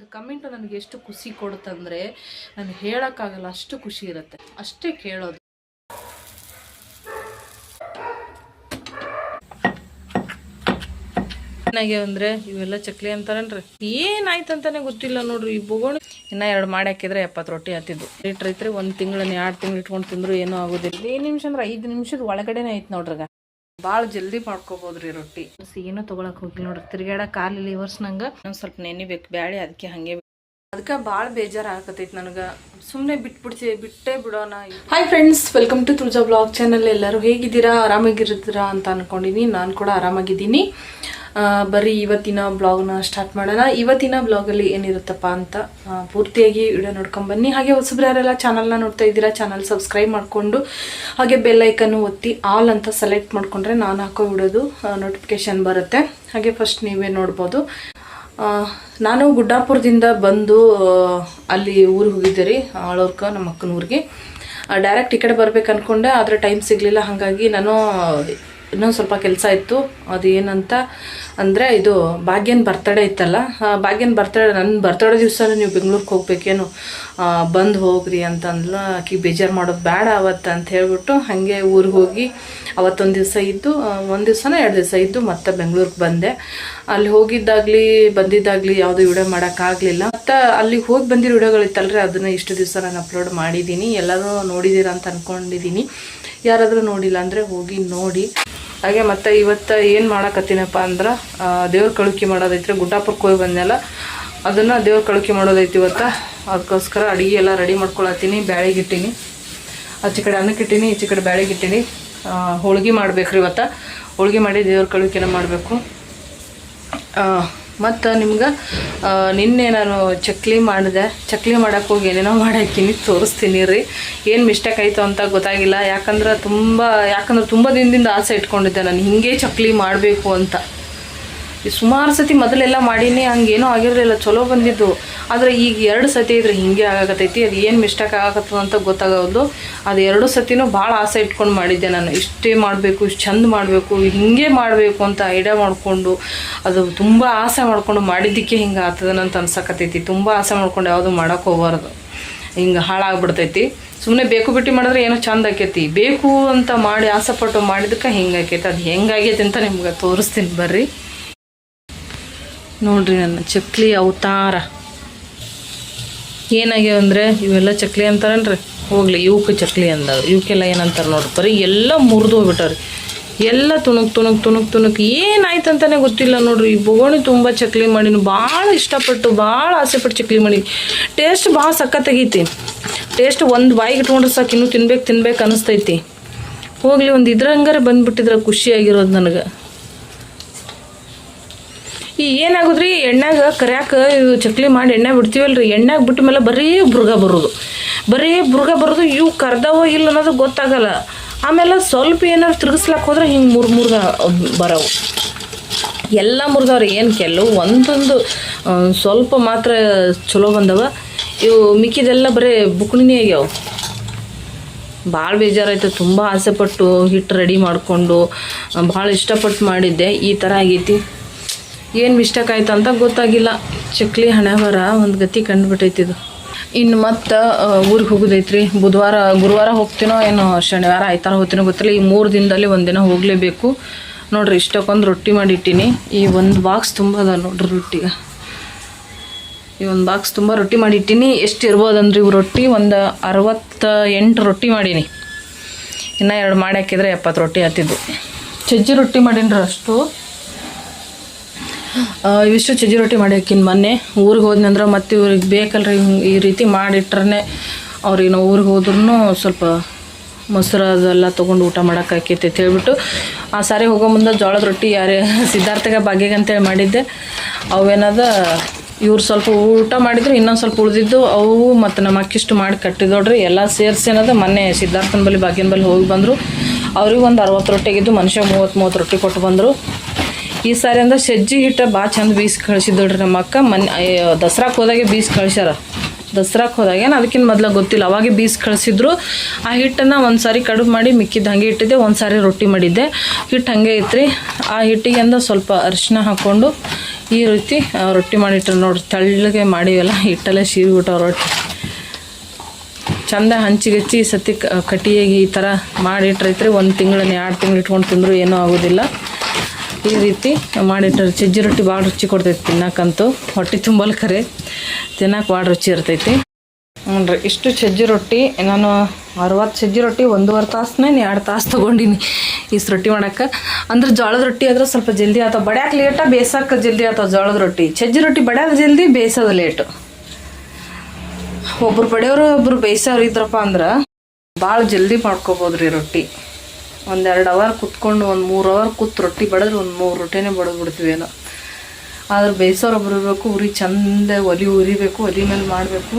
ಒಂದು ಕಮೆಂಟ್ ನನಗೆ ಎಷ್ಟು ಖುಷಿ ಕೊಡುತ್ತಂದರೆ ನಾನು ಹೇಳೋಕ್ಕಾಗಲ್ಲ, ಅಷ್ಟು ಖುಷಿ ಇರುತ್ತೆ. ಅಷ್ಟೇ ಕೇಳೋದು. ಏನಾಗೆ ಅಂದರೆ ಇವೆಲ್ಲ ಚಕ್ಲಿ ಅಂತಾರನ್ರಿ, ಏನಾಯ್ತಂತಾನೆ ಗೊತ್ತಿಲ್ಲ ನೋಡ್ರಿ. ಈ ಬೋಗೋಣಿ ಇನ್ನೂ 2 ಮಾಡಿ ಹಾಕಿದ್ರೆ 70 ರೊಟ್ಟಿ ಹತ್ತಿದ್ದು. ಲೀಟ್ರ್ ಐತ್ರಿ, 1 ತಿಂಗಳು 2 ತಿಂಗಳು ಇಟ್ಕೊಂಡು ತಿಂದ್ರು ಏನೂ ಆಗೋದಿಲ್ಲ. 5 ನಿಮಿಷ ಅಂದ್ರೆ 5 ನಿಮಿಷದ ಒಳಗಡೆನೇ ಐತೆ ನೋಡ್ರಿ. ಭಾಳ ಜಲ್ದಿ ಮಾಡ್ಕೋಬೋದ್ರಿ ರೊಟ್ಟಿ. ಏನೂ ತೊಗೊಳಕ್ಕೆ ಹೋಗಿಲ್ಲ ನೋಡ್ರಿ, ತಿರ್ಗಾಡ ಕಾಲು ಲಿವರ್ಸ್ ನಂಗೆ ಒಂದು ಸ್ವಲ್ಪ ನೆನಿಬೇಕು ಬ್ಯಾಳೆ, ಅದಕ್ಕೆ ಹಾಗೆ ಅದಕ್ಕೆ ಭಾಳ ಬೇಜಾರು ಆಗತೈತಿ ನನಗೆ. ಸುಮ್ಮನೆ ಬಿಟ್ಟೇ ಬಿಡೋಣ. Hi friends, welcome to Tulaja blog channel. ಎಲ್ಲರೂ ಹೇಗಿದ್ದೀರಾ? ಆರಾಮಾಗಿರ್ತೀರಾ ಅಂತ ಅಂದ್ಕೊಂಡಿನಿ. ನಾನು ಕೂಡ ಆರಾಮಾಗಿದ್ದೀನಿ. ಬರೀ ಇವತ್ತಿನ ಬ್ಲಾಗ್ನ ಸ್ಟಾರ್ಟ್ ಮಾಡೋಣ. ಇವತ್ತಿನ ಬ್ಲಾಗಲ್ಲಿ ಏನಿರುತ್ತಪ್ಪ ಅಂತ ಪೂರ್ತಿಯಾಗಿ ವಿಡಿಯೋ ನೋಡ್ಕೊಂಬನ್ನಿ. ಹಾಗೆ ಹೊಸಬ್ರು ಯಾರೆಲ್ಲ ಚಾನಲ್ನ ನೋಡ್ತಾ ಇದ್ದೀರಾ, ಚಾನಲ್ ಸಬ್ಸ್ಕ್ರೈಬ್ ಮಾಡಿಕೊಂಡು ಹಾಗೆ ಬೆಲ್ ಐಕನ್ನು ಒತ್ತಿ ಆಲ್ ಅಂತ ಸೆಲೆಕ್ಟ್ ಮಾಡಿಕೊಂಡ್ರೆ ನಾನು ಹಾಕೋ ವಿಡಿಯೋದು ನೋಟಿಫಿಕೇಷನ್ ಬರುತ್ತೆ. ಹಾಗೆ ಫಸ್ಟ್ ನೀವೇ ನೋಡ್ಬೋದು. ನಾನು ಗುಡ್ಡಾಪುರದಿಂದ ಬಂದು ಅಲ್ಲಿ ಊರಿಗೆ ಹೋಗಿದ್ದೆ ರೀ, ಆಳೋರ್ಕ ನಮ್ಮ ಅಕ್ಕನ ಊರಿಗೆ. ಡೈರೆಕ್ಟ್ ಈ ಕಡೆ ಬರ್ಬೇಕು ಅಂದ್ಕೊಂಡೆ, ಆದರೆ ಟೈಮ್ ಸಿಗಲಿಲ್ಲ. ಹಾಗಾಗಿ ನಾನು ಇನ್ನೊಂದು ಸ್ವಲ್ಪ ಕೆಲಸ ಇತ್ತು. ಅದು ಏನಂತ ಅಂದರೆ, ಇದು ಭಾಗ್ಯನ ಬರ್ತಡೇ ಇತ್ತಲ್ಲ, ಭಾಗ್ಯನ ಬರ್ತಡೇ, ನನ್ನ ಬರ್ತಡೇ ದಿವಸ ನೀವು ಬೆಂಗ್ಳೂರಿಗೆ ಹೋಗ್ಬೇಕೇನು, ಬಂದು ಹೋಗ್ರಿ ಅಂತಂದ್ಲು. ಆಕೆ ಬೇಜಾರು ಮಾಡೋದು ಬೇಡ ಅವತ್ತು ಅಂತ ಹೇಳ್ಬಿಟ್ಟು ಹಾಗೆ ಊರಿಗೆ ಹೋಗಿ ಅವತ್ತೊಂದು ದಿವಸ ಇದ್ದು, 1 ದಿವಸನ 2 ದಿವಸ ಇದ್ದು ಮತ್ತೆ ಬೆಂಗ್ಳೂರಿಗೆ ಬಂದೆ. ಅಲ್ಲಿ ಹೋಗಿದ್ದಾಗಲಿ ಬಂದಿದ್ದಾಗಲಿ ಯಾವುದೂ ವಿಡಿಯೋ ಮಾಡೋಕ್ಕಾಗಲಿಲ್ಲ. ಮತ್ತು ಅಲ್ಲಿಗೆ ಹೋಗಿ ಬಂದಿರೋ ವಿಡಿಯೋಗಳಿತ್ತಲ್ರಿ, ಅದನ್ನು ಇಷ್ಟು ದಿವಸ ನಾನು ಅಪ್ಲೋಡ್ ಮಾಡಿದ್ದೀನಿ. ಎಲ್ಲರೂ ನೋಡಿದ್ದೀರಾ ಅಂತ ಅಂದ್ಕೊಂಡಿದ್ದೀನಿ. ಯಾರಾದರೂ ನೋಡಿಲ್ಲ ಅಂದರೆ ಹೋಗಿ ನೋಡಿ. ಹಾಗೆ ಮತ್ತು ಇವತ್ತು ಏನು ಮಾಡಕತ್ತೀನಪ್ಪ ಅಂದ್ರೆ, ದೇವ್ರ ಕಳುಕಿ ಮಾಡೋದೈತ್ರಿ. ಗುಡ್ಡಾಪುರಕ್ಕೆ ಹೋಗಿ ಬಂದೆಲ್ಲ, ಅದನ್ನು ದೇವ್ರ ಕಳುಕಿ ಮಾಡೋದೈತಿ ಇವತ್ತು. ಅದಕ್ಕೋಸ್ಕರ ಅಡುಗೆ ಎಲ್ಲ ರೆಡಿ ಮಾಡ್ಕೊಳತ್ತೀನಿ. ಬ್ಯಾಳೆಗಿಟ್ಟೀನಿ, ಆಚೆ ಕಡೆ ಅನ್ನಕ್ಕೆ ಇಟ್ಟೀನಿ, ಈಚೆ ಕಡೆ ಬ್ಯಾಳೆಗಿಟ್ಟೀನಿ. ಹೋಳ್ಗೆ ಮಾಡ್ಬೇಕ್ರಿ ಇವತ್ತು. ಹೋಳ್ಗೆ ಮಾಡಿ ದೇವ್ರ ಕಳುಕಿನ ಮಾಡಬೇಕು. ಮತ್ತು ನಿಮ್ಗೆ ನಿನ್ನೆ ನಾನು ಚಕ್ಲಿ ಮಾಡಿದೆ. ಚಕ್ಲಿ ಮಾಡೋಕ್ಕೆ ಹೋಗಿ ಏನೇನೋ ಮಾಡಾಕಿನಿ, ತೋರಿಸ್ತೀನಿ ರೀ. ಏನು ಮಿಸ್ಟೇಕ್ ಆಯಿತು ಅಂತ ಗೊತ್ತಾಗಿಲ್ಲ. ಯಾಕಂದ್ರೆ ತುಂಬ ದಿನದಿಂದ ಆಸೆ ಇಟ್ಕೊಂಡಿದ್ದೆ ನಾನು, ಹಿಂಗೆ ಚಕ್ಲಿ ಮಾಡಬೇಕು ಅಂತ. ಸುಮಾರು ಸತಿ ಮೊದಲೆಲ್ಲ ಮಾಡೀನಿ, ಹಂಗೇನೋ ಆಗಿರಲಿಲ್ಲ, ಚಲೋ ಬಂದಿದ್ದು. ಆದರೆ ಈಗ 2 ಸತಿ ಇದ್ರೆ ಹಿಂಗೆ ಆಗಕತ್ತೈತಿ. ಅದು ಏನು ಮಿಸ್ಟೇಕ್ ಆಗಕತ್ತದ ಅಂತ ಗೊತ್ತಾಗೋದು. ಅದು 2 ಸತಿನೂ ಭಾಳ ಆಸೆ ಇಟ್ಕೊಂಡು ಮಾಡಿದ್ದೆ ನಾನು. ಇಷ್ಟೇ ಮಾಡಬೇಕು, ಇಷ್ಟು ಚಂದ ಮಾಡಬೇಕು, ಹಿಂಗೆ ಮಾಡಬೇಕು ಅಂತ ಐಡಿಯಾ ಮಾಡಿಕೊಂಡು, ಅದು ತುಂಬ ಆಸೆ ಮಾಡಿಕೊಂಡು ಮಾಡಿದ್ದಕ್ಕೆ ಹಿಂಗೆ ಆಗ್ತದನಂತ ಅನ್ಸಕತ್ತೈತಿ. ತುಂಬ ಆಸೆ ಮಾಡ್ಕೊಂಡು ಯಾವುದು ಮಾಡೋಕ್ಕೆ ಹೋಗಬಾರ್ದು, ಹಿಂಗೆ ಹಾಳಾಗ್ಬಿಡ್ತೈತಿ. ಸುಮ್ಮನೆ ಬೇಕು ಬಿಟ್ಟು ಮಾಡಿದ್ರೆ ಏನೋ ಚಂದ ಆಕೈತಿ. ಬೇಕು ಅಂತ ಮಾಡಿ ಆಸೆಪಟ್ಟು ಮಾಡಿದಕ್ಕೆ ಹಿಂಗೆ ಆಕೈತಿ. ಅದು ಹೆಂಗಾಗೈತಿ ಅಂತ ನಿಮ್ಗೆ ತೋರಿಸ್ತೀನಿ ಬರ್ರಿ. ನೋಡ್ರಿ ನನ್ನ ಚಕ್ಲಿ ಅವತಾರ ಏನಾಗ್ಯಾವ ಅಂದರೆ, ಇವೆಲ್ಲ ಚಕ್ಲಿ ಅಂತಾರನ್ರಿ, ಹೋಗ್ಲಿ ಇವಕ್ಕೆ ಚಕ್ಲಿ ಅಂದಾಗ ಇವಕ್ಕೆಲ್ಲ ಏನಂತಾರೆ ನೋಡ್ರಿ, ಬರೀ ಎಲ್ಲ ಮುರಿದು ಹೋಗ್ಬಿಟ್ಟಾರಿ. ಎಲ್ಲ ತುಣುಕ್ ಏನಾಯ್ತು ಅಂತಲೇ ಗೊತ್ತಿಲ್ಲ ನೋಡ್ರಿ. ಈ ಬೋಗೋಣಿ ತುಂಬ ಚಕ್ಲಿ ಮಾಡೀನಿ, ಭಾಳ ಇಷ್ಟಪಟ್ಟು ಭಾಳ ಆಸೆಪಟ್ಟು ಚಕ್ಲಿ ಮಾಡೀನಿ. ಟೇಸ್ಟ್ ಭಾಳ ಸಖತ್ತಾಗೈತಿ. ಟೇಸ್ಟ್ ಒಂದು ಬಾಯಿಗೆ ಇಟ್ಕೊಂಡ್ರೆ ಸಾಕು, ಇನ್ನೂ ತಿನ್ಬೇಕು ಅನ್ನಿಸ್ತೈತಿ. ಹೋಗ್ಲಿ ಒಂದು ಇದ್ರಂಗಾರೆ ಬಂದುಬಿಟ್ಟಿದ್ರೆ ಖುಷಿಯಾಗಿರೋದು ನನಗೆ. ಈ ಏನಾಗೋದ್ರಿ, ಎಣ್ಣೆಗೆ ಕರ್ಯಾಕ ಇವು ಚಕ್ಲಿ ಮಾಡಿ ಎಣ್ಣೆ ಬಿಡ್ತೀವಲ್ರಿ, ಎಣ್ಣೆಗೆ ಬಿಟ್ಟ ಮೇಲೆ ಬರೀ ಬುರ್ಗ ಬರೋದು. ಇವು ಕರ್ದವೋ ಇಲ್ಲ ಅನ್ನೋದು ಗೊತ್ತಾಗಲ್ಲ. ಆಮೇಲೆ ಸ್ವಲ್ಪ ಏನಾದ್ರು ತಿರುಗಿಸ್ಲಾಕ ಹೋದ್ರೆ ಹಿಂಗೆ ಮುರ್ಗ ಬರೋವು ಎಲ್ಲ ಮುರಿದವ್ರಿ. ಏನು ಕೆಲವು ಒಂದೊಂದು ಸ್ವಲ್ಪ ಮಾತ್ರ ಚಲೋ ಬಂದವ. ಇವು ಮಿಕ್ಕಿದೆಲ್ಲ ಬರೀ ಬುಕ್ಣಿನೇ ಆಗ್ಯಾವ. ಭಾಳ ಬೇಜಾರಾಯ್ತು. ತುಂಬ ಆಸೆಪಟ್ಟು ಹಿಟ್ಟು ರೆಡಿ ಮಾಡಿಕೊಂಡು ಭಾಳ ಇಷ್ಟಪಟ್ಟು ಮಾಡಿದ್ದೆ, ಈ ಥರ ಆಗೈತಿ. ಏನು ಮಿಸ್ಟೇಕ್ ಆಯ್ತು ಅಂತ ಗೊತ್ತಾಗಿಲ್ಲ. ಚಕ್ಲಿ ಹಣೆ ಬರ ಒಂದು ಗತಿ ಕಂಡುಬಿಟ್ಟೈತಿದು. ಇನ್ನು ಮತ್ತು ಊರಿಗೆ ಹೋಗೋದೈತ್ರಿ. ಗುರುವಾರ ಹೋಗ್ತೀನೋ ಏನೋ ಶನಿವಾರ ಆಯ್ತಾರ ಹೋಗ್ತೀನೋ ಗೊತ್ತಿಲ್ಲ. ಈ 3 ದಿನದಲ್ಲಿ ಒಂದಿನ ಹೋಗಲೇಬೇಕು. ನೋಡ್ರಿ ಇಷ್ಟಕ್ಕೊಂದು ರೊಟ್ಟಿ ಮಾಡಿಟ್ಟಿನಿ. ಈ ಒಂದು ಬಾಕ್ಸ್ ತುಂಬ ಅದ ನೋಡ್ರಿ ರೊಟ್ಟಿಗೆ. ಈ ಒಂದು ಬಾಕ್ಸ್ ತುಂಬ ರೊಟ್ಟಿ ಮಾಡಿಟ್ಟಿನಿ. ಎಷ್ಟು ಇರ್ಬೋದಂದ್ರಿ ಇವು ರೊಟ್ಟಿ? ಒಂದು 68 ರೊಟ್ಟಿ ಮಾಡೀನಿ. ಇನ್ನೂ 2 ಮಾಡಿ ಹಾಕಿದ್ರೆ 70 ರೊಟ್ಟಿ ಹತ್ತಿದ್ದು. ಸಜ್ಜಿ ರೊಟ್ಟಿ ಮಾಡೀನಿ ಅಷ್ಟು. ಇವಿಷ್ಟು ಸಜ್ಜಿ ರೊಟ್ಟಿ ಮಾಡಿ ಹಾಕಿನ ಮೊನ್ನೆ. ಊರಿಗೆ ಹೋದ್ನಂದ್ರೆ ಮತ್ತೆ ಇವ್ರಿಗೆ ಬೇಕಲ್ರಿ, ಈ ರೀತಿ ಮಾಡಿಟ್ರೆ ಅವ್ರಿಗೆ ನಾವು ಊರಿಗೆ ಹೋದ್ರೂ ಸ್ವಲ್ಪ ಮೊಸರು ಅದೆಲ್ಲ ತೊಗೊಂಡು ಊಟ ಮಾಡೋಕೆ ಆಕೈತಿ ಅಂತ ಹೇಳ್ಬಿಟ್ಟು ಆ ಸಾರಿ ಹೋಗೋ ಮುಂದೆ ಜೋಳದ ರೊಟ್ಟಿ ಸಿದ್ಧಾರ್ಥಗೆ ಭಾಗ್ಯಗೆ ಅಂತೇಳಿ ಮಾಡಿದ್ದೆ. ಅವೇನದ ಇವ್ರು ಸ್ವಲ್ಪ ಊಟ ಮಾಡಿದ್ರು, ಇನ್ನೊಂದು ಸ್ವಲ್ಪ ಉಳಿದಿದ್ದು ಅವು ಮತ್ತು ನಮ್ಮ ಅಕ್ಕಿಷ್ಟು ಮಾಡಿ ಕಟ್ಟಿದೋಡ್ರಿ. ಎಲ್ಲ ಸೇರಿಸಿ ಏನದ ಮೊನ್ನೆ ಸಿದ್ಧಾರ್ಥನ ಬಳಿ ಭಾಗ್ಯನ ಬಳಿ ಹೋಗಿ ಬಂದರು. ಅವ್ರಿಗೆ ಒಂದು 60 ರೊಟ್ಟಿ ಆಗಿದ್ದು, ಮನುಷ್ಯ 30 ರೊಟ್ಟಿ ಕೊಟ್ಟು ಬಂದರು. ಈ ಸಾರಿ ಅಂದ್ರೆ ಸಜ್ಜಿ ಹಿಟ್ಟು ಭಾಳ ಚಂದ ಬೀಸಿ ಕಳಿಸಿದ್ದೋಡ್ರಿ ನಮ್ಮ ಅಕ್ಕ. ದಸರಾಕ್ಕೆ ಹೋದಾಗೆ ಬೀಸಿ ಕಳಿಸ್ಯಾರ. ದಸರಾಕ್ಕೆ ಹೋದಾಗ ಅದಕ್ಕಿಂತ ಮೊದಲು ಗೊತ್ತಿಲ್ಲ, ಅವಾಗೆ ಬೀಸಿ ಕಳಿಸಿದ್ರು. ಆ ಹಿಟ್ಟನ್ನು ಒಂದು ಸಾರಿ ಕಡುಬು ಮಾಡಿ ಮಿಕ್ಕಿದ್ದು ಹಾಗೆ ಇಟ್ಟಿದ್ದೆ. ಒಂದು ಸಾರಿ ರೊಟ್ಟಿ ಮಾಡಿದ್ದೆ. ಹಿಟ್ಟು ಹಾಗೆ ಇತ್ತು. ಆ ಹಿಟ್ಟಿಗೆ ಸ್ವಲ್ಪ ಅರಿಶಿನ ಹಾಕ್ಕೊಂಡು ಈ ರೀತಿ ರೊಟ್ಟಿ ಮಾಡಿಟ್ರೆ ನೋಡ್ರಿ, ತೆಳ್ಳಗೆ ಮಾಡಿವೆಲ್ಲ ಹಿಟ್ಟಲ್ಲೇ ಸೀರ್ಬಿಟ್ಟವು ರೊಟ್ಟಿ. ಚಂದ ಹಂಚಿಗೆಚ್ಚಿ ಸತಿ ಕಟ್ಟಿಯಾಗಿ ಈ ಥರ ಮಾಡಿಟ್ರೈತ್ರಿ 1 ತಿಂಗಳು 2 ತಿಂಗಳು ಇಟ್ಕೊಂಡು ತಿಂದರೂ ಏನೂ ಆಗೋದಿಲ್ಲ. ಈ ರೀತಿ ಮಾಡಿಟ್ರೆ ಸಜ್ಜಿ ರೊಟ್ಟಿ ಭಾಳ ರುಚಿ ಕೊಡ್ತೈತಿ ತಿನ್ನಕ್ಕಂತೂ. ಹೊಟ್ಟೆ ತುಂಬಲ್ ಖರೆ ತಿನ್ನಕ್ಕೆ ಭಾಳ ರುಚಿ ಇರ್ತೈತಿ. ನೋಡ್ರಿ ಇಷ್ಟು ಸಜ್ಜಿ ರೊಟ್ಟಿ ನಾನು 60 ಸಜ್ಜಿ ರೊಟ್ಟಿ 1.5 ತಾಸನೇ 2 ತಾಸು ತೊಗೊಂಡಿನಿ ಇಷ್ಟು ರೊಟ್ಟಿ ಮಾಡೋಕ್ಕೆ. ಅಂದ್ರೆ ಜೋಳದ ರೊಟ್ಟಿ ಆದ್ರೆ ಸ್ವಲ್ಪ ಜಲ್ದಿ ಆತಾವ, ಬಡ್ಯಾಕೆ ಲೇಟ, ಬೇಯಿಸೋಕೆ ಜಲ್ದಿ ಆತಾವ ಜೋಳದ ರೊಟ್ಟಿ. ಸಜ್ಜಿ ರೊಟ್ಟಿ ಬಡ್ಯಾದ ಜಲ್ದಿ, ಬೇಯಿಸೋದು ಲೇಟು. ಒಬ್ರು ಬಡಿಯೋರು ಒಬ್ರು ಬೇಯಿಸೋರು ಇದ್ರಪ್ಪ ಅಂದ್ರೆ ಭಾಳ ಜಲ್ದಿ ಮಾಡ್ಕೊಬೋದ್ರಿ ರೊಟ್ಟಿ. 1-2 ಅವರ್ ಕುತ್ಕೊಂಡು 1 3 ಅವರ್ ಕೂತ್ ರೊಟ್ಟಿ ಬಡಿದ್ರೆ 1 3 ರೊಟ್ಟಿನೇ ಬಡಿದು ಬಿಡ್ತೀವೇನೋ. ಆದ್ರೆ ಬೇಯಿಸೋರು ಒಬ್ರು ಇರಬೇಕು, ಉರಿ ಚಂದ ಒಲಿ ಉರಿಬೇಕು, ಒಲಿ ಮೇಲೆ ಮಾಡಬೇಕು,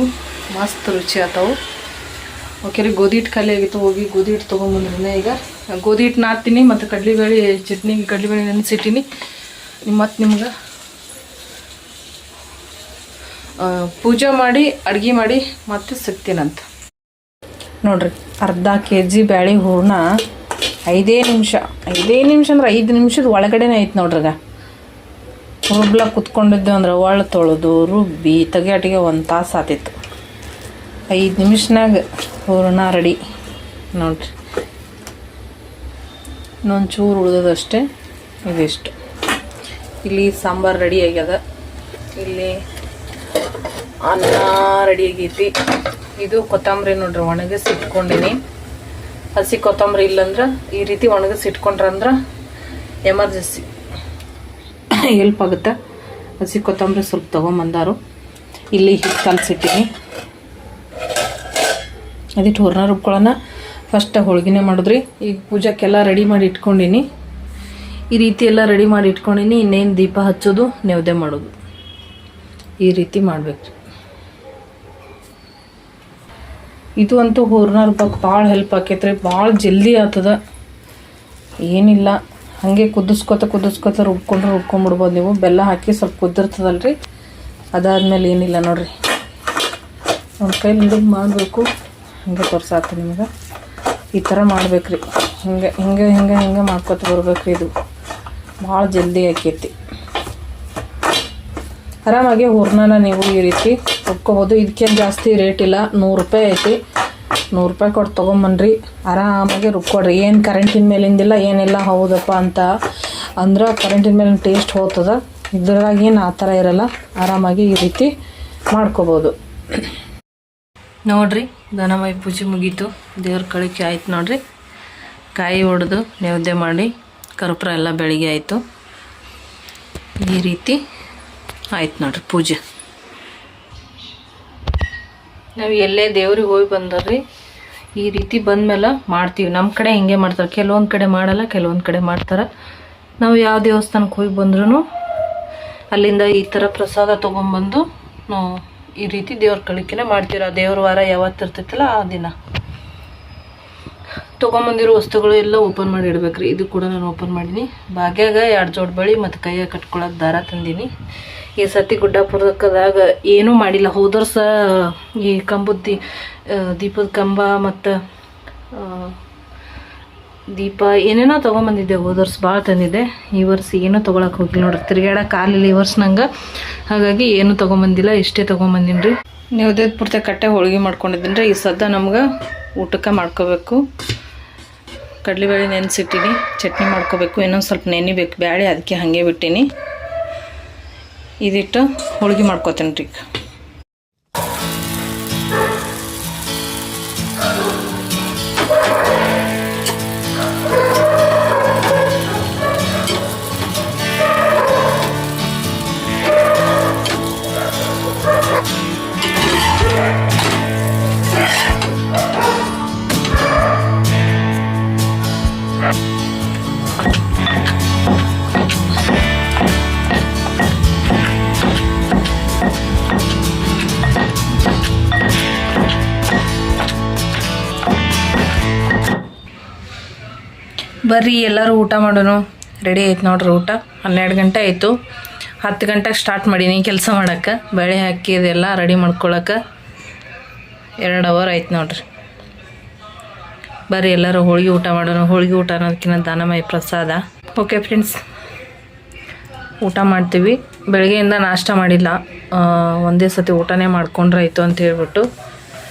ಮಸ್ತ್ ರುಚಿ ಆತಾವು. ಓಕೆ ರೀ, ಗೋಧಿ ಹಿಟ್ಟು ಖಾಲಿ ಆಗಿತ್ತು, ಹೋಗಿ ಗೋಧಿ ಹಿಟ್ಟು ತೊಗೊಂಬಂದ್ರೇ. ಈಗ ಗೋಧಿ ಹಿಟ್ಟು ನಾದ್ತೀನಿ ಮತ್ತು ಕಡ್ಲೆಬೇಳೆ ಚಟ್ನಿಗೆ ಕಡ್ಲೆಬೇಳೆ ನೆನೆಸಿಟ್ಟಿನಿ. ಮತ್ತು ನಿಮ್ಗೆ ಪೂಜೆ ಮಾಡಿ ಅಡುಗೆ ಮಾಡಿ ಮತ್ತೆ ಸಿಗ್ತೀನಂತ. ನೋಡ್ರಿ, ಅರ್ಧ kg ಬ್ಯಾಳಿ ಹೂರಣ 5 ನಿಮಿಷ ಅಂದ್ರೆ 5 ನಿಮಿಷದ ಒಳಗಡೆನೇ ಐತೆ ನೋಡ್ರಿಗ. ರುಬ್ಲ ಕುತ್ಕೊಂಡಿದ್ದೆ ಅಂದ್ರೆ ಒಳ್ಳೆ ತೊಳೆದು ರುಬ್ಬಿ ತೆಗಿಯಾಟಿಗೆ 1 ತಾಸು ಆತಿತ್ತು. 5 ನಿಮಿಷನಾಗ ಹೂರಣ ರೆಡಿ ನೋಡ್ರಿ. ಇನ್ನೊಂಚೂರು ಉಳಿದದಷ್ಟೇ. ಇದಿಷ್ಟು ಇಲ್ಲಿ ಸಾಂಬಾರು ರೆಡಿ ಆಗ್ಯದ, ಇಲ್ಲಿ ಅನ್ನ ರೆಡಿ ಆಗೈತಿ. ಇದು ಕೊತ್ತಂಬರಿ ನೋಡ್ರಿ, ಒಣಗಿಸಿ ಇಟ್ಕೊಂಡಿನಿ. ಹಸಿ ಕೊತ್ತಂಬರಿ ಇಲ್ಲಂದ್ರೆ ಈ ರೀತಿ ಒಣಗಿಸಿ ಇಟ್ಕೊಂಡ್ರಂದ್ರೆ ಎಮರ್ಜೆನ್ಸಿ ಹೆಲ್ಪ್ ಆಗುತ್ತೆ. ಹಸಿ ಕೊತ್ತಂಬರಿ ಸ್ವಲ್ಪ ತೊಗೊಂಬಂದಾರು. ಇಲ್ಲಿ ಹಿಟ್ಟು ಕಲಸಿಟ್ಟಿನಿ. ಅದಿಟ್ಟು ಹೂರಣ ರುಬ್ಕೊಳ್ಳೋಣ. ಫಸ್ಟ್ ಹೋಳಿಗೆನೇ ಮಾಡಿದ್ರಿ. ಈಗ ಪೂಜಾಕ್ಕೆಲ್ಲ ರೆಡಿ ಮಾಡಿ ಇಟ್ಕೊಂಡಿನಿ. ಈ ರೀತಿ ಎಲ್ಲ ರೆಡಿ ಮಾಡಿ ಇಟ್ಕೊಂಡಿನಿ. ಇನ್ನೇನು ದೀಪ ಹಚ್ಚೋದು, ನೈವೇದ್ಯ ಮಾಡೋದು, ಈ ರೀತಿ ಮಾಡ್ಬೇಕು. ಇದು ಅಂತೂ ಹೂರಣ ರುಬ್ಬಕ್ಕೆ ಭಾಳ ಹೆಲ್ಪ್ ಆಕೈತ್ರಿ. ಭಾಳ ಜಲ್ದಿ ಆಗ್ತದ, ಏನಿಲ್ಲ ಹಾಗೆ ಕುದಿಸ್ಕೊತ ರುಬ್ಕೊಂಡ್ಬಿಡ್ಬೋದು ನೀವು. ಬೆಲ್ಲ ಹಾಕಿ ಸ್ವಲ್ಪ ಕುದಿರ್ತದಲ್ರಿ, ಅದಾದ್ಮೇಲೆ ಏನಿಲ್ಲ ನೋಡ್ರಿ, ಒಂದು ಕೈಲಿ ಹಿಡಿದು ಮಾಡಬೇಕು. ಹಾಗೆ ತೋರ್ಸಾತ ನಿಮ್ಗೆ. ಈ ಥರ ಮಾಡ್ಬೇಕ್ರಿ. ಹಿಂಗೆ ಮಾಡ್ಕೊತ ಬರ್ಬೇಕ್ರಿ. ಇದು ಭಾಳ ಜಲ್ದಿ ಆಕೈತಿ. ಆರಾಮಾಗಿ ಹೂರ್ಣನ ನೀವು ಈ ರೀತಿ ರುಬ್ಕೋಬೋದು. ಇದಕ್ಕೇನು ಜಾಸ್ತಿ ರೇಟ್ ಇಲ್ಲ, 100 ರೂಪಾಯಿ ಐತಿ. 100 ರೂಪಾಯಿ ಕೊಟ್ಟು ತೊಗೊಂಬನ್ರಿ, ಆರಾಮಾಗಿ ರುಬ್ಕೊಡ್ರಿ. ಏನು ಕರೆಂಟಿನ ಮೇಲಿಂದಿಲ್ಲ ಏನಿಲ್ಲ. ಹೌದಪ್ಪ ಅಂತ ಅಂದ್ರೆ ಕರೆಂಟಿನ ಮೇಲಿನ ಟೇಸ್ಟ್ ಹೋಗ್ತದ. ಇದ್ರಾಗೇನು ಆ ಥರ ಇರಲ್ಲ. ಆರಾಮಾಗಿ ಈ ರೀತಿ ಮಾಡ್ಕೋಬೋದು. ನೋಡಿರಿ, ದನಮೈ ಪೂಜೆ ಮುಗೀತು. ದೇವ್ರ ಕಳಿಕೆ ಆಯ್ತು ನೋಡಿರಿ. ಕಾಯಿ ಹೊಡೆದು ನೈವೇದ್ಯ ಮಾಡಿ ಕರ್ಪೂರ ಎಲ್ಲ ಬೆಳಿಗ್ಗೆ ಆಯಿತು. ಈ ರೀತಿ ಆಯ್ತು ನೋಡ್ರಿ ಪೂಜೆ. ನಾವು ಎಲ್ಲೇ ದೇವ್ರಿಗೆ ಹೋಗಿ ಬಂದರ್ರಿ ಈ ರೀತಿ ಬಂದಮೇಲೆ ಮಾಡ್ತೀವಿ. ನಮ್ಮ ಕಡೆ ಹಿಂಗೆ ಮಾಡ್ತಾರೆ, ಕೆಲವೊಂದು ಕಡೆ ಮಾಡಲ್ಲ, ಕೆಲವೊಂದು ಕಡೆ ಮಾಡ್ತಾರೆ. ನಾವು ಯಾವ ದೇವಸ್ಥಾನಕ್ಕೆ ಹೋಗಿ ಬಂದ್ರೂ ಅಲ್ಲಿಂದ ಈ ಥರ ಪ್ರಸಾದ ತೊಗೊಂಬಂದು ನಾವು ಈ ರೀತಿ ದೇವ್ರ ಕಳಿಕೆನೇ ಮಾಡ್ತೀವಿ. ಆ ದೇವ್ರ ವಾರ ಯಾವತ್ತು ಇರ್ತೈತಲ್ಲ ಆ ದಿನ ತೊಗೊಂಬಂದಿರೋ ವಸ್ತುಗಳು ಎಲ್ಲ ಓಪನ್ ಮಾಡಿ ಇಡ್ಬೇಕ್ರಿ. ಇದು ಕೂಡ ನಾನು ಓಪನ್ ಮಾಡೀನಿ. ಭಾಗ್ಯಾಗ 2 ಜೋಡಿ ಬಳಿ ಮತ್ತು ಕೈಯಾಗ ಕಟ್ಕೊಳ್ಳೋಕೆ ದಾರ ತಂದೀನಿ. ಈ ಸತಿ ಗುಡ್ಡಾಪುರದಾಗ ಏನೂ ಮಾಡಿಲ್ಲ. ಹೋದ ವರ್ಷ ಈ ಕಂಬದ ದೀಪದ ಕಂಬ ಮತ್ತು ದೀಪ ಏನೇನೋ ತೊಗೊಂಬಂದಿದ್ದೆ. ಹೋದ ವರ್ಷ ಭಾಳ ತಂದಿದ್ದೆ. ಈ ವರ್ಷ ಏನೂ ತೊಗೊಳಕ್ಕೆ ಹೋಗಿಲ್ಲ ನೋಡ್ರಿ. ತಿರ್ಗಾಡಕ್ಕೆ ಕಾಲಿಲ್ಲ ಈ ವರ್ಷ ನಂಗೆ, ಹಾಗಾಗಿ ಏನೂ ತೊಗೊಂಬಂದಿಲ್ಲ. ಇಷ್ಟೇ ತೊಗೊಂಬಂದಿನಿ ರೀ. ನೈವೇದ್ಯದ ಪೂರ್ತಿ ಕಟ್ಟೆ ಹೋಳಿಗೆ ಮಾಡ್ಕೊಂಡಿದ್ದೀನಿ ರೀ. ಈ ಸದ್ದ ನಮ್ಗೆ ಊಟಕ್ಕೆ ಮಾಡ್ಕೋಬೇಕು. ಕಡಲೆಬೇಳೆ ನೆನೆಸಿಟ್ಟಿನಿ, ಚಟ್ನಿ ಮಾಡ್ಕೋಬೇಕು. ಇನ್ನೊಂದು ಸ್ವಲ್ಪ ನೆನಿಬೇಕು ಬ್ಯಾಳೆ, ಅದಕ್ಕೆ ಹಾಗೆ ಬಿಟ್ಟೀನಿ. ಇದಿಟ್ಟು ಹೋಳಿಗೆ ಮಾಡ್ಕೋತೀನಿ ರೀ. ಬರ್ರಿ ಎಲ್ಲರೂ ಊಟ ಮಾಡೋಣ. ರೆಡಿ ಆಯ್ತು ನೋಡ್ರಿ ಊಟ. 12 ಗಂಟೆ ಆಯಿತು. 10 ಗಂಟೆಗೆ ಸ್ಟಾರ್ಟ್ ಮಾಡೀನಿ ಕೆಲಸ ಮಾಡೋಕ್ಕೆ. ಬೇಳೆ ಹಾಕಿದೆಲ್ಲ ರೆಡಿ ಮಾಡ್ಕೊಳಕ್ಕೆ 2 ಅವರ್ ಆಯ್ತು ನೋಡ್ರಿ. ಬರ್ರಿ ಎಲ್ಲರೂ ಹೋಳಿಗೆ ಊಟ ಮಾಡೋಣ. ಹೋಳಿಗೆ ಊಟ ಅನ್ನೋದಕ್ಕಿಂತ ದಾನಮಯ ಪ್ರಸಾದ. ಓಕೆ ಫ್ರೆಂಡ್ಸ್, ಊಟ ಮಾಡ್ತೀವಿ. ಬೆಳಗ್ಗೆಯಿಂದ ನಾಷ್ಟ ಮಾಡಿಲ್ಲ, ಒಂದೇ ಸತಿ ಊಟನೇ ಮಾಡ್ಕೊಂಡ್ರಾಯ್ತು ಅಂತ ಹೇಳ್ಬಿಟ್ಟು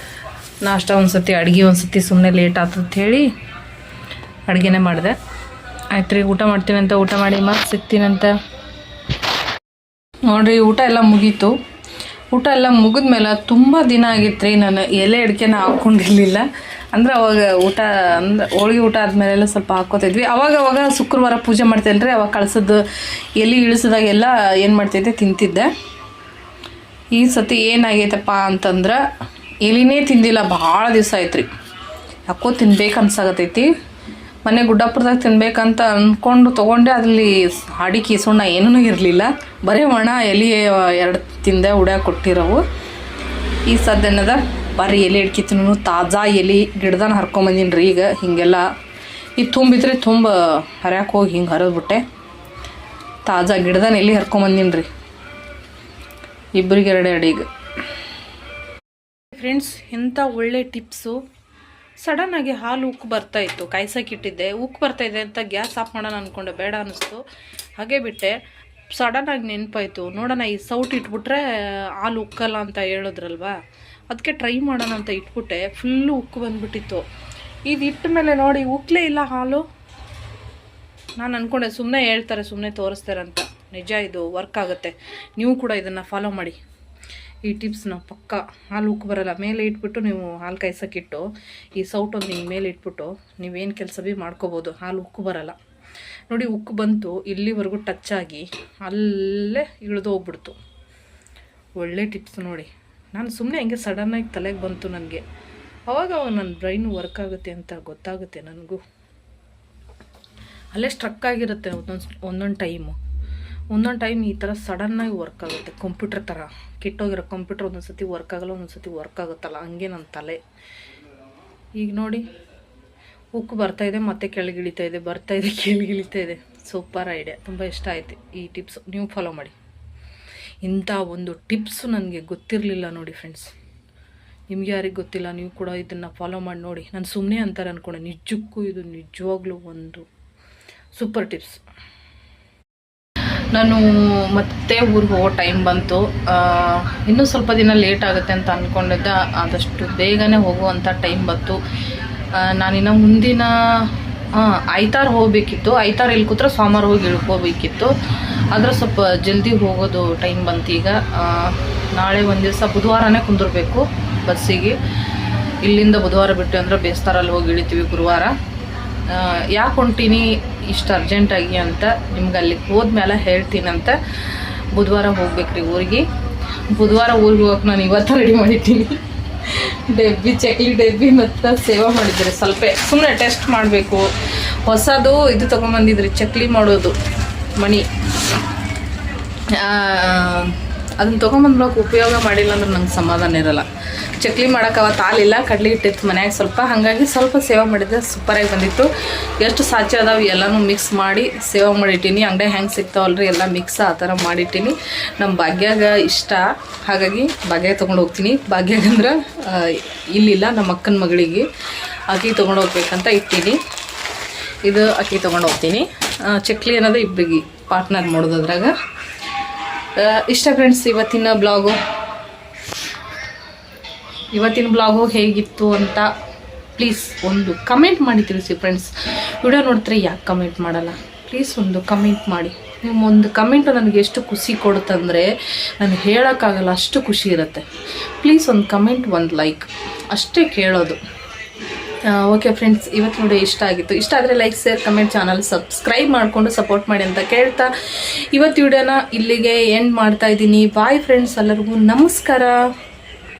ನಾಷ್ಟ ಒಂದು ಸತಿ ಅಡುಗೆ ಒಂದು ಸತಿ ಸುಮ್ಮನೆ ಲೇಟ್ ಆತಂತ ಹೇಳಿ ಅಡುಗೆನೇ ಮಾಡಿದೆ. ಆಯ್ತು ರೀ, ಊಟ ಮಾಡ್ತೀನಂತ ಊಟ ಮಾಡಿ ಮತ್ತೆ ಸಿಗ್ತೀನಂತ. ನೋಡಿರಿ ಊಟ ಎಲ್ಲ ಮುಗೀತು. ಊಟ ಎಲ್ಲ ಮುಗಿದ್ಮೇಲೆ ತುಂಬ ದಿನ ಆಗಿತ್ತು ರೀ ನಾನು ಎಲೆ ಅಡಿಕೆನ ಹಾಕ್ಕೊಂಡಿರಲಿಲ್ಲ. ಅಂದ್ರೆ ಅವಾಗ ಊಟ ಅಂದ್ರೆ ಹೋಳಿಗೆ ಊಟ ಆದಮೇಲೆಲ್ಲ ಸ್ವಲ್ಪ ಹಾಕ್ಕೋತಿದ್ವಿ. ಅವಾಗ ಶುಕ್ರವಾರ ಪೂಜೆ ಮಾಡ್ತೇನೆ ರೀ, ಅವಾಗ ಕಳ್ಸೋದು ಎಲೆ ಇಳಿಸಿದಾಗೆಲ್ಲ ಏನು ಮಾಡ್ತಿದ್ದೆ ತಿಂತಿದ್ದೆ. ಈ ಸತಿ ಏನಾಗೈತಪ್ಪ ಅಂತಂದ್ರೆ ಎಲಿನೇ ತಿಂದಿಲ್ಲ, ಭಾಳ ದಿವಸ ಆಯ್ತು ರೀ. ಯಾಕೋ ತಿನ್ಬೇಕು ಅನ್ಸಾಗತ್ತೈತಿ. ಮನೆ ಗುಡ್ಡಾಪುರದಾಗ ತಿನ್ಬೇಕಂತ ಅಂದ್ಕೊಂಡು ತೊಗೊಂಡೆ, ಅದರಲ್ಲಿ ಅಡಿಕೆ ಸುಣ್ಣ ಏನೂ ಇರಲಿಲ್ಲ, ಬರೀ ಒಣ ಎಲೆ 2 ತಿಂದೆ ಉಡ್ಯಾಕೆ ಕೊಟ್ಟಿರೋವು. ಈ ಸದ್ಯನದ ಬರೀ ಎಲೆ ಅಡಿಕೆ ತಿನ್ನೂ, ತಾಜಾ ಎಲೆ ಗಿಡದಾನ ಹರ್ಕೊಂಬಂದಿನಿ ರೀ. ಈಗ ಹೀಗೆಲ್ಲ ಇದು ತುಂಬಿದ್ರೆ ತುಂಬ ಹರ್ಯಾಕೆ ಹೋಗಿ ಹಿಂಗೆ ಹರಿದ್ಬಿಟ್ಟೆ. ತಾಜಾ ಗಿಡದಾನ ಎಲೆ ಹರ್ಕೊಂಬಂದಿನಿ ರೀ, ಇಬ್ಬರಿಗೆ 2 ಅಡಿಗೆ. ಫ್ರೆಂಡ್ಸ್, ಇಂಥ ಒಳ್ಳೆ ಟಿಪ್ಸು. ಸಡನ್ನಾಗಿ ಹಾಲು ಉಕ್ಕು ಬರ್ತಾಯಿತ್ತು, ಕಾಯ್ಸೋಕ್ಕಿಟ್ಟಿದ್ದೆ, ಉಕ್ಕು ಬರ್ತಾಯಿದೆ ಅಂತ ಗ್ಯಾಸ್ ಆಫ್ ಮಾಡೋಣ ಅಂದ್ಕೊಂಡೆ, ಬೇಡ ಅನ್ನಿಸ್ತು, ಹಾಗೆ ಬಿಟ್ಟೆ. ಸಡನ್ನಾಗಿ ನೆನಪಾಯಿತು, ನೋಡೋಣ ಈ ಸೌಟ್ ಇಟ್ಬಿಟ್ರೆ ಹಾಲು ಉಕ್ಕಲ್ಲ ಅಂತ ಹೇಳಿದ್ರಲ್ವ, ಅದಕ್ಕೆ ಟ್ರೈ ಮಾಡೋಣ ಅಂತ ಇಟ್ಬಿಟ್ಟೆ. ಫುಲ್ಲು ಉಕ್ಕು ಬಂದುಬಿಟ್ಟಿತ್ತು. ಇದು ಇಟ್ಟ ಮೇಲೆ ನೋಡಿ ಉಕ್ಕಲೇ ಇಲ್ಲ ಹಾಲು. ನಾನು ಅಂದ್ಕೊಂಡೆ ಸುಮ್ಮನೆ ಹೇಳ್ತಾರೆ, ಸುಮ್ಮನೆ ತೋರಿಸ್ತಾರೆ ಅಂತ. ನಿಜ, ಇದು ವರ್ಕ್ ಆಗುತ್ತೆ. ನೀವು ಕೂಡ ಇದನ್ನು ಫಾಲೋ ಮಾಡಿ, ಈ ಟಿಪ್ಸ್ನ ಪಕ್ಕ. ಹಾಲು ಉಕ್ಕು ಬರೋಲ್ಲ, ಮೇಲೆ ಇಟ್ಬಿಟ್ಟು ನೀವು ಹಾಲು ಕಾಯ್ಸೋಕ್ಕಿಟ್ಟು ಈ ಸೌಟೊಂದು ಹಿಂಗೆ ಮೇಲೆ ಇಟ್ಬಿಟ್ಟು ನೀವೇನು ಕೆಲಸ ಭೀ ಮಾಡ್ಕೋಬೋದು, ಹಾಲು ಉಕ್ಕು ಬರೋಲ್ಲ. ನೋಡಿ ಉಕ್ಕು ಬಂತು, ಇಲ್ಲಿವರೆಗೂ ಟಚ್ ಆಗಿ ಅಲ್ಲೇ ಇಳಿದು ಹೋಗ್ಬಿಡ್ತು. ಒಳ್ಳೆ ಟಿಪ್ಸ್ ನೋಡಿ. ನಾನು ಸುಮ್ಮನೆ ಹಂಗೆ ಸಡನ್ನಾಗಿ ತಲೆಗೆ ಬಂತು ನನಗೆ. ಅವಾಗ ನನ್ನ ಬ್ರೈನು ವರ್ಕ್ ಆಗುತ್ತೆ ಅಂತ ಗೊತ್ತಾಗುತ್ತೆ ನನಗೂ. ಅಲ್ಲೇ ಸ್ಟ್ರಕ್ ಆಗಿರುತ್ತೆ ಒಂದೊಂದು ಟೈಮ್ ಈ ಥರ ಸಡನ್ನಾಗಿ ವರ್ಕ್ ಆಗುತ್ತೆ. ಕಂಪ್ಯೂಟರ್ ಥರ ಕೆಟ್ಟೋಗಿರೋ ಕಂಪ್ಯೂಟರ್ ಒಂದೊಂದು ಸತಿ ವರ್ಕ್ ಆಗಲ್ಲ, ಒಂದೊಂದು ಸತಿ ವರ್ಕ್ ಆಗುತ್ತಲ್ಲ, ಹಂಗೆ ನನ್ನ ತಲೆ. ಈಗ ನೋಡಿ ಉಕ್ಕು ಬರ್ತಾಯಿದೆ, ಮತ್ತೆ ಕೆಳಗಿಳಿತಾ ಇದೆ, ಬರ್ತಾಯಿದೆ, ಕೆಳಗಿಳಿತಾ ಇದೆ. ಸೂಪರ್ ಐಡಿಯಾ, ತುಂಬ ಇಷ್ಟ ಆಯ್ತು ಈ ಟಿಪ್ಸ್. ನೀವು ಫಾಲೋ ಮಾಡಿ. ಇಂಥ ಒಂದು ಟಿಪ್ಸು ನನಗೆ ಗೊತ್ತಿರಲಿಲ್ಲ ನೋಡಿ ಫ್ರೆಂಡ್ಸ್. ನಿಮ್ಗೆ ಯಾರಿಗೆ ಗೊತ್ತಿಲ್ಲ, ನೀವು ಕೂಡ ಇದನ್ನು ಫಾಲೋ ಮಾಡಿ ನೋಡಿ. ನಾನು ಸುಮ್ಮನೆ ಅಂತಾರೆ ಅಂದ್ಕೊಂಡೆ, ನಿಜಕ್ಕೂ ಇದು ನಿಜವಾಗ್ಲೂ ಒಂದು ಸೂಪರ್ ಟಿಪ್ಸ್. ನಾನು ಮತ್ತೆ ಊರಿಗೆ ಹೋಗೋ ಟೈಮ್ ಬಂತು. ಇನ್ನೂ ಸ್ವಲ್ಪ ದಿನ ಲೇಟ್ ಆಗುತ್ತೆ ಅಂತ ಅಂದ್ಕೊಂಡಿದ್ದೆ, ಆದಷ್ಟು ಬೇಗನೆ ಹೋಗುವಂಥ ಟೈಮ್ ಬಂತು. ನಾನಿನ್ನು ಮುಂದಿನ ಐತಾರು ಹೋಗಬೇಕಿತ್ತು. ಐತಾರು ಇಲ್ಲಿ ಕೂತ್ರೆ ಸೋಮವಾರ ಹೋಗಿ ಇಳ್ಕೋಬೇಕಿತ್ತು, ಆದರೆ ಸ್ವಲ್ಪ ಜಲ್ದಿ ಹೋಗೋದು ಟೈಮ್ ಬಂತು. ಈಗ ನಾಳೆ ಒಂದು ದಿವಸ ಬುಧವಾರನೇ ಕುಂದಿರ್ಬೇಕು ಬಸ್ಸಿಗೆ. ಇಲ್ಲಿಂದ ಬುಧವಾರ ಬಿಟ್ಟು ಅಂದರೆ ಬೇಸ್ತಾರಲ್ಲಿ ಹೋಗಿ ಇಳಿತೀವಿ ಗುರುವಾರ. ಯಾಕೆ ಹೊಂಟೀನಿ ಇಷ್ಟು ಅರ್ಜೆಂಟಾಗಿ ಅಂತ ನಿಮ್ಗೆ ಅಲ್ಲಿಗೆ ಹೋದ್ಮೇಲೆ ಹೇಳ್ತೀನಂತ. ಬುಧವಾರ ಹೋಗ್ಬೇಕ್ರಿ ಊರಿಗೆ. ಬುಧವಾರ ಊರಿಗೆ ಹೋಗಕ್ಕೆ ನಾನು ಇವತ್ತು ರೆಡಿ ಮಾಡಿದ್ದೀನಿ. ಚಕ್ಲಿ ಡಬ್ಬಿ ಮತ್ತು ಸೇವಾ ಮಾಡಿದ್ರಿ, ಸ್ವಲ್ಪ ಸುಮ್ಮನೆ ಟೆಸ್ಟ್ ಮಾಡಬೇಕು. ಹೊಸದು ಇದು ತೊಗೊಂಬಂದಿದ್ರಿ, ಚಕ್ಲಿ ಮಾಡೋದು ಮಣಿ. ಅದನ್ನು ತೊಗೊಂಬಂದ್ಬೇಕು, ಉಪಯೋಗ ಮಾಡಿಲ್ಲ ಅಂದ್ರೆ ನಂಗೆ ಸಮಾಧಾನ ಇರೋಲ್ಲ. ಚಕ್ಲಿ ಮಾಡೋಕೆ ಅವತ್ತು ಹಾಲಿಲ್ಲ, ಕಡಲೆ ಹಿಟ್ಟಿತ್ತು ಮನ್ಯಾಗ ಸ್ವಲ್ಪ, ಹಾಗಾಗಿ ಸ್ವಲ್ಪ ಸೇವಾ ಮಾಡಿದ್ದೆ, ಸೂಪರಾಗಿ ಬಂದಿತ್ತು. ಎಷ್ಟು ಸಾಚೆ ಅದಾವೆ ಎಲ್ಲನೂ ಮಿಕ್ಸ್ ಮಾಡಿ ಸೇವಾ ಮಾಡಿಟ್ಟೀನಿ. ಅಂಗಡಿ ಹೆಂಗೆ ಸಿಗ್ತಾವಲ್ರಿ ಎಲ್ಲ ಮಿಕ್ಸ್ ಆ ಥರ ಮಾಡಿಟ್ಟೀನಿ. ನಮ್ಮ ಭಾಗ್ಯಾಗ ಇಷ್ಟ, ಹಾಗಾಗಿ ಭಾಗ್ಯಾಗ ತೊಗೊಂಡು ಹೋಗ್ತೀನಿ. ಭಾಗ್ಯಾಗಂದ್ರೆ ಇಲ್ಲಿಲ್ಲ, ನಮ್ಮ ಅಕ್ಕನ ಮಗಳಿಗೆ ಅಕ್ಕಿ ತೊಗೊಂಡು ಹೋಗ್ಬೇಕಂತ ಇಟ್ಟೀನಿ. ಇದು ಅಕ್ಕಿ ತೊಗೊಂಡು ಹೋಗ್ತೀನಿ. ಚಕ್ಲಿ ಅನ್ನೋದು ಇಬ್ಬರಿಗೆ ಪಾರ್ಟ್ನರ್ ಮಾಡೋದ್ರಾಗ. ಇಷ್ಟ ಫ್ರೆಂಡ್ಸ್ ಇವತ್ತಿನ ಬ್ಲಾಗು ಹೇಗಿತ್ತು ಅಂತ ಪ್ಲೀಸ್ ಒಂದು ಕಮೆಂಟ್ ಮಾಡಿ ತಿಳಿಸಿ ಫ್ರೆಂಡ್ಸ್. ವಿಡಿಯೋ ನೋಡ್ತಾರೆ ಯಾಕೆ ಕಮೆಂಟ್ ಮಾಡಲ್ಲ? ಪ್ಲೀಸ್ ಒಂದು ಕಮೆಂಟ್ ಮಾಡಿ. ನಿಮ್ಮ ಒಂದು ಕಮೆಂಟು ನನಗೆ ಎಷ್ಟು ಖುಷಿ ಕೊಡುತ್ತಂದರೆ ನಾನು ಹೇಳೋಕ್ಕಾಗಲ್ಲ, ಅಷ್ಟು ಖುಷಿ ಇರುತ್ತೆ. ಪ್ಲೀಸ್ ಒಂದು ಕಮೆಂಟ್, ಒಂದು ಲೈಕ್ ಅಷ್ಟೇ ಕೇಳೋದು. ಓಕೆ ಫ್ರೆಂಡ್ಸ್, ಇವತ್ತು ವಿಡಿಯೋ ಇಷ್ಟ ಆಗಿತ್ತು. ಇಷ್ಟ ಆದರೆ like, share, comment, channel subscribe ಮಾಡಿಕೊಂಡು ಸಪೋರ್ಟ್ ಮಾಡಿ ಅಂತ ಕೇಳ್ತಾ ಇವತ್ತು ವಿಡಿಯೋನ ಇಲ್ಲಿಗೆ ಎಂಡ್ ಮಾಡ್ತಾ ಇದ್ದೀನಿ. ಬಾಯ್ ಫ್ರೆಂಡ್ಸ್, ಎಲ್ಲರಿಗೂ ನಮಸ್ಕಾರ.